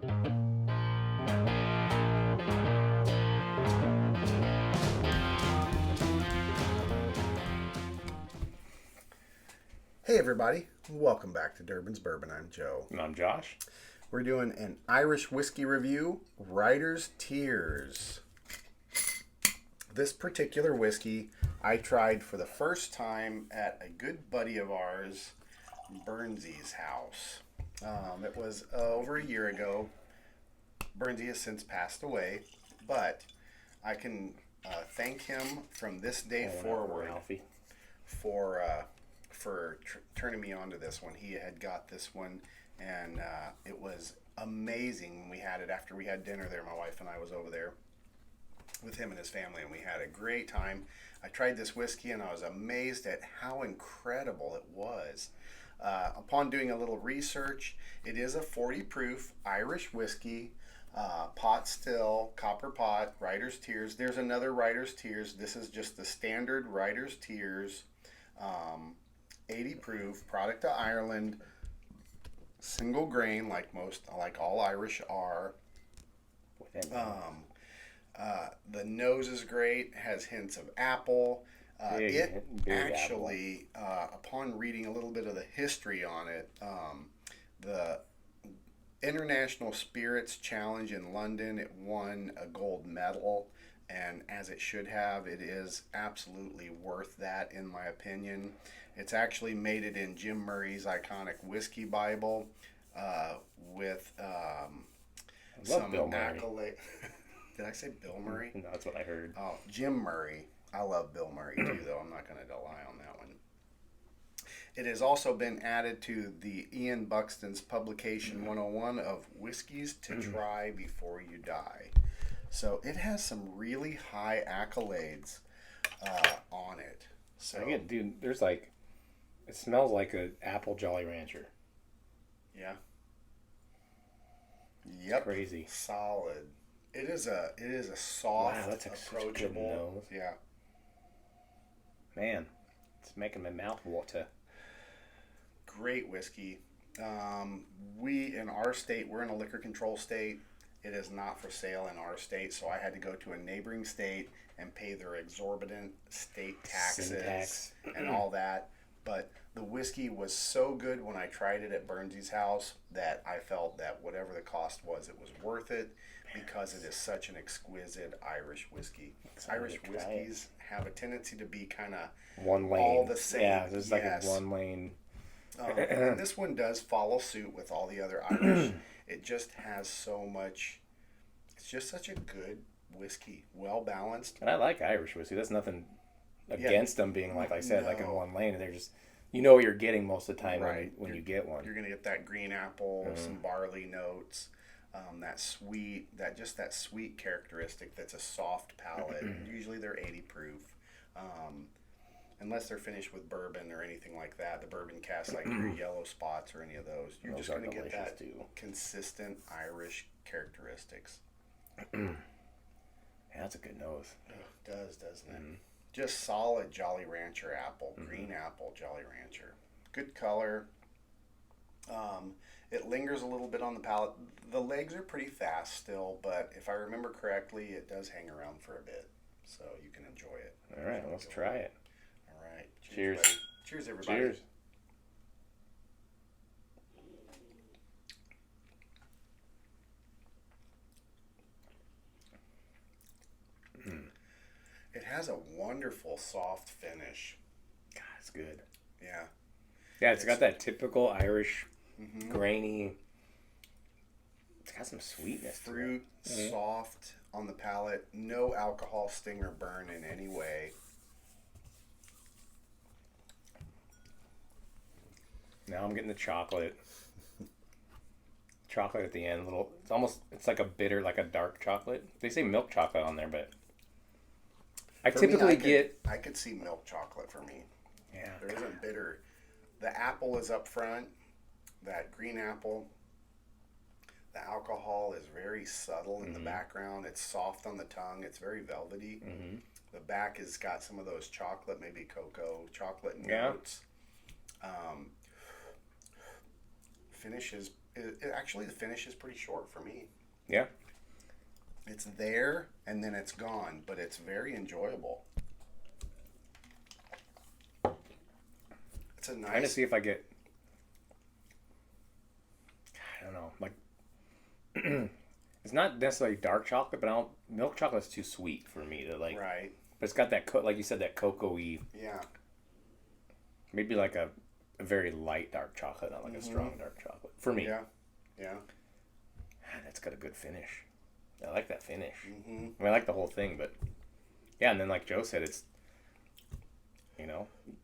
Hey everybody, welcome back to Durbins Bourbon. I'm Joe. And I'm Josh. We're doing an Irish whiskey review, Writer's Tears. This particular whiskey I tried for the first time at a good buddy of ours, Burnsy's house. It was over a year ago. Burnsy has since passed away, but I can thank him from this day forward for turning me on to this one. He had got this one, and it was amazing when we had it after we had dinner there. My wife and I was over there with him and his family, and we had a great time. I tried this whiskey, and I was amazed at how incredible it was. Upon doing a little research, it is a 40 proof Irish whiskey, pot still, copper pot, Writer's Tears. There's another Writer's Tears. This is just the standard Writer's Tears. 80 proof, product of Ireland, single grain like all Irish are. The nose is great, has hints of apple. Big actually, upon reading a little bit of the history on it, the International Spirits Challenge in London, it won a gold medal, and as it should have. It is absolutely worth that, in my opinion. It's actually made it in Jim Murray's iconic whiskey Bible with some accolade. Did I say Bill Murray? No, that's what I heard. Oh, Jim Murray. I love Bill Murray too, though. I'm not going to rely on that one. It has also been added to the Ian Buxton's Publication 101 of Whiskeys to Try Before You Die. So it has some really high accolades on it. So again, dude, there's like, it smells like an apple Jolly Rancher. Yeah. Yep. Crazy. Solid. It is a soft, wow, that's approachable. Nose. Yeah. Man, it's making my mouth water. Great whiskey. We in our state, we're in a liquor control state. It is not for sale in our state, so I had to go to a neighboring state and pay their exorbitant state taxes and all that. But the whiskey was so good when I tried it at Burnsy's house that I felt that whatever the cost was, it was worth it because it is such an exquisite Irish whiskey. Irish whiskeys have a tendency to be kind of one lane, all the same. Yeah, there's like a one lane. And this one does follow suit with all the other Irish. It just has so much. It's just such a good whiskey, well balanced. And I like Irish whiskey. That's nothing against them being like I said, like in one lane. They're just, you know what you're getting most of the time when you get one. You're gonna get that green apple, some barley notes, that sweet characteristic. That's a soft palate. Usually they're 80 proof. Unless they're finished with bourbon or anything like that, the bourbon casts like your yellow spots or any of those, you're just going to get that consistent Irish characteristics. Yeah, that's a good nose. It does, doesn't it? Just solid Jolly Rancher apple, green apple Jolly Rancher. Good color. It lingers a little bit on the palate. The legs are pretty fast still, but if I remember correctly, it does hang around for a bit, so you can enjoy it. All right, let's try it. Right. Cheers. Buddy. Cheers, everybody. Cheers. It has a wonderful soft finish. God, it's good. Yeah. Yeah, it's got that typical Irish, grainy. It's got some sweetness. Fruit, soft on the palate. No alcohol sting or burn in any way. Now I'm getting the chocolate. Chocolate at the end, it's like a bitter, like a dark chocolate. They say milk chocolate on there, but I could see milk chocolate for me. Yeah. There isn't bitter. The apple is up front, that green apple. The alcohol is very subtle in the background. It's soft on the tongue. It's very velvety. The back has got some of those chocolate, maybe cocoa chocolate notes. Finish is Actually, the finish is pretty short for me. Yeah. It's there and then it's gone, but it's very enjoyable. It's a nice. Trying to see if I get. I don't know. Like, it's not necessarily dark chocolate, but milk chocolate's too sweet for me to like. Right. But it's got that like you said, that cocoa-y. Yeah. Maybe like a very light dark chocolate, not like a strong dark chocolate for me. Yeah. Yeah. That's got a good finish. I like that finish. Mm-hmm. I mean, I like the whole thing, but yeah, and then like Joe said, it's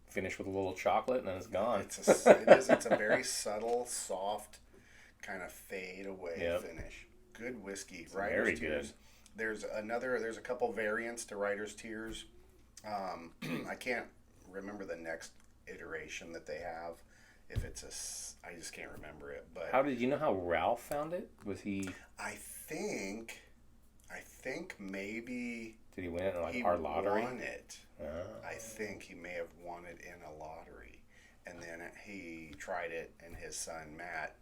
finish with a little chocolate and then it's gone. It's a very subtle, soft, kind of fade away finish. Good whiskey. Writer's Tears. Very good. There's a couple variants to Writer's Tears. I can't remember the next iteration that they have. If it's I just can't remember it. But how did you know how Ralph found it? Was he? I think maybe. Did he win it in like our lottery? He won it. Oh. I think he may have won it in a lottery, and then he tried it, and his son Matt.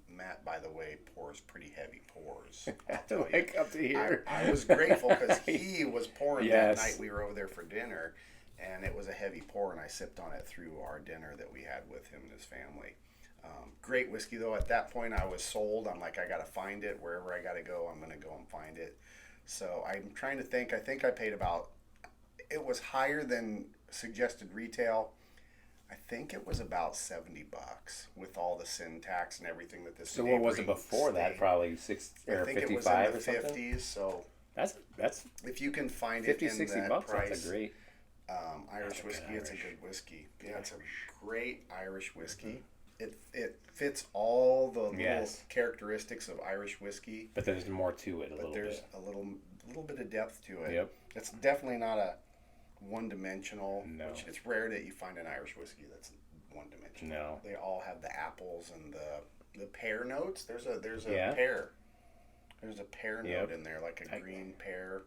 Matt, by the way, pours pretty heavy pours. I'll tell you. Up to here. I was grateful because he was pouring that night we were over there for dinner, and it was a heavy pour, and I sipped on it through our dinner that we had with him and his family. Great whiskey, though. At that point, I was sold. I'm like, I got to find it. Wherever I got to go, I'm going to go and find it. So I'm trying to think. I think I paid about, it was higher than suggested retail. I think it was about $70 with all the sin tax and everything that this. So what was it before that? Probably 60 or 55 or something. 50s. So that's if you can find 50, it in 60 that bucks. price, That's a great Irish whiskey. It's a good whiskey. Yeah, it's a great Irish whiskey. It fits all the little characteristics of Irish whiskey. But there's more to it. There's a little bit of depth to it. Yep. It's definitely not a one-dimensional. No. Which it's rare that you find an Irish whiskey that's one-dimensional. No. They all have the apples and the pear notes. There's a Yeah. pear. There's a pear note in there, like a green pear.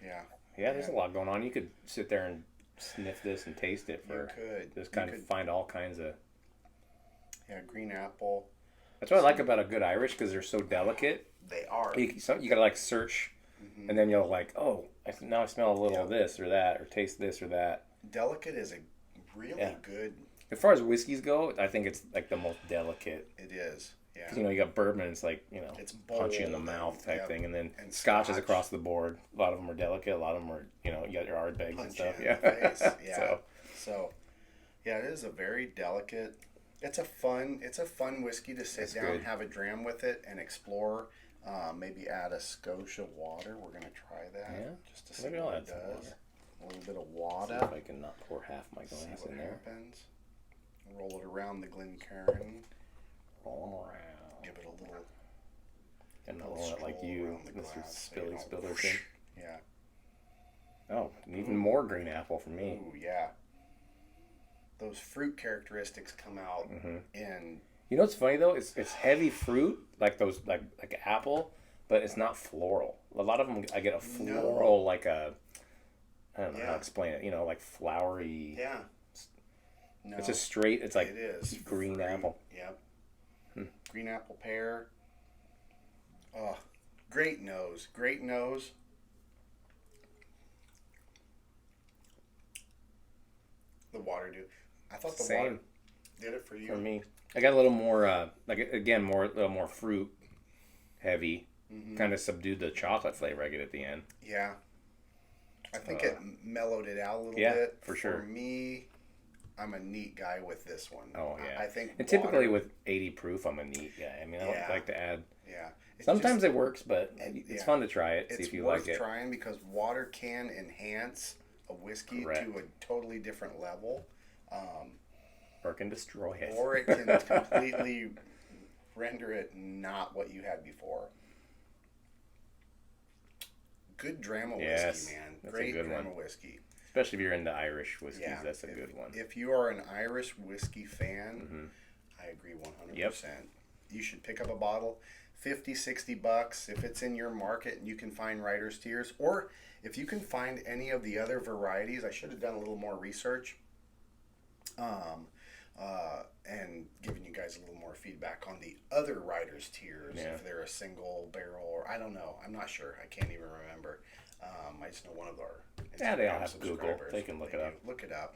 Yeah. Yeah, there's a lot going on. You could sit there and sniff this and taste it for. You could. Just kind of find all kinds of. Yeah, green apple. That's what I like about a good Irish because they're so delicate. They are. You gotta like search, and then you'll like, oh, now I smell a little of this or that, or taste this or that. Delicate is a really good. As far as whiskeys go, I think it's like the most delicate. It is. Yeah. You got bourbon, it's like, it's punch you in the mouth type thing. And then Scotch is across the board. A lot of them are delicate. A lot of them are, you got your Ardbegs and stuff. Yeah. Yeah. So, yeah, it is a very delicate. It's a fun whiskey to sit down, have a dram with it, and explore. Maybe add a skosh of water. We're gonna try that. Yeah. Just to see what it does. A little bit of water. See if I can not pour half my glass in there. Happens. Roll it around the Glencairn. Roll them around. Give it a little. And not roll it like you, Mr. Spillerton. Yeah. Oh, and even more green apple for me. Ooh, yeah. Those fruit characteristics come out in. You know what's funny though? It's heavy fruit, like those like apple, but it's not floral. A lot of them I get a floral like a. I don't know how to explain it. Like flowery. Yeah. No. It's just straight. It's like it is green apple. Yep. Green apple pear. Oh, great nose. Great nose. The water I thought the water did it for you. For me, I got a little more a little more fruit heavy. Kind of subdued the chocolate flavor I get at the end. Yeah. I think it mellowed it out a little bit. Yeah, for sure. For me, I'm a neat guy with this one. Oh, yeah. I think and typically with 80 proof, I'm a neat guy. I mean, I don't like to add. Yeah. Sometimes it works, but it's fun to try it, see if you like it. It's worth trying because water can enhance a whiskey to a totally different level. Or can destroy it. Or it can completely render it not what you had before. Good Drama whiskey, man. That's Great a good Drama one. whiskey. Especially if you're into Irish whiskeys, that's a good one. If you are an Irish whiskey fan, I agree 100%. Yep. You should pick up a bottle. $50, $60 if it's in your market and you can find Writer's Tears. Or if you can find any of the other varieties, I should have done a little more research. and giving you guys a little more feedback on the other writers' tiers, if they're a single barrel or I don't know. I'm not sure. I can't even remember. I just know one of our Instagram they all have Google. They can look it up. Look it up.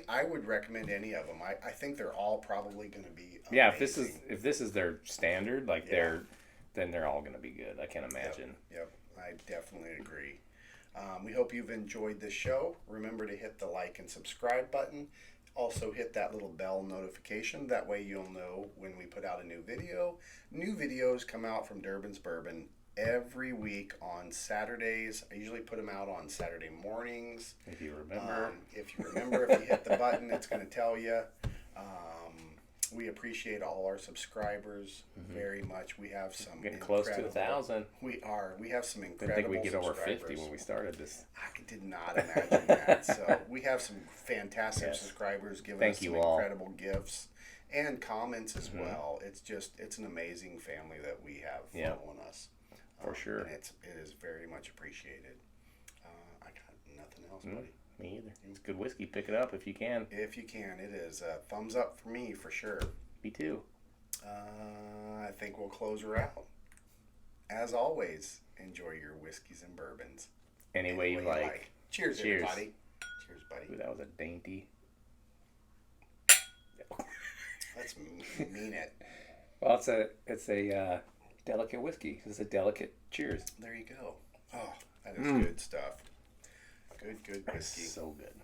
I would recommend any of them. I think they're all probably going to be amazing. Yeah, if this is their standard, then they're all going to be good. I can't imagine. Yep. I definitely agree. We hope you've enjoyed this show. Remember to hit the like and subscribe button. Also hit that little bell notification. That way you'll know when we put out a new video. New videos come out from Durbins Bourbon every week on Saturdays. I usually put them out on Saturday mornings. If you remember. If you hit the button, it's going to tell you. We appreciate all our subscribers very much. We have some getting close to 1,000. We are. We have some incredible. I didn't think we'd get over 50 when we started this. I did not imagine that. So we have some fantastic subscribers giving us some incredible gifts and comments as well. It's an amazing family that we have following us. For sure. And it is very much appreciated. I got nothing else, buddy. Me either. It's good whiskey. Pick it up if you can. If you can. It is a thumbs up for me, for sure. Me too. I think we'll close her out. As always, enjoy your whiskeys and bourbons. Any way you like. Cheers, everybody. Cheers, buddy. Ooh, that was a dainty. Let's mean it. Well, it's a delicate whiskey. It's a delicate cheers. There you go. Oh, that is good stuff. Good whiskey. So good.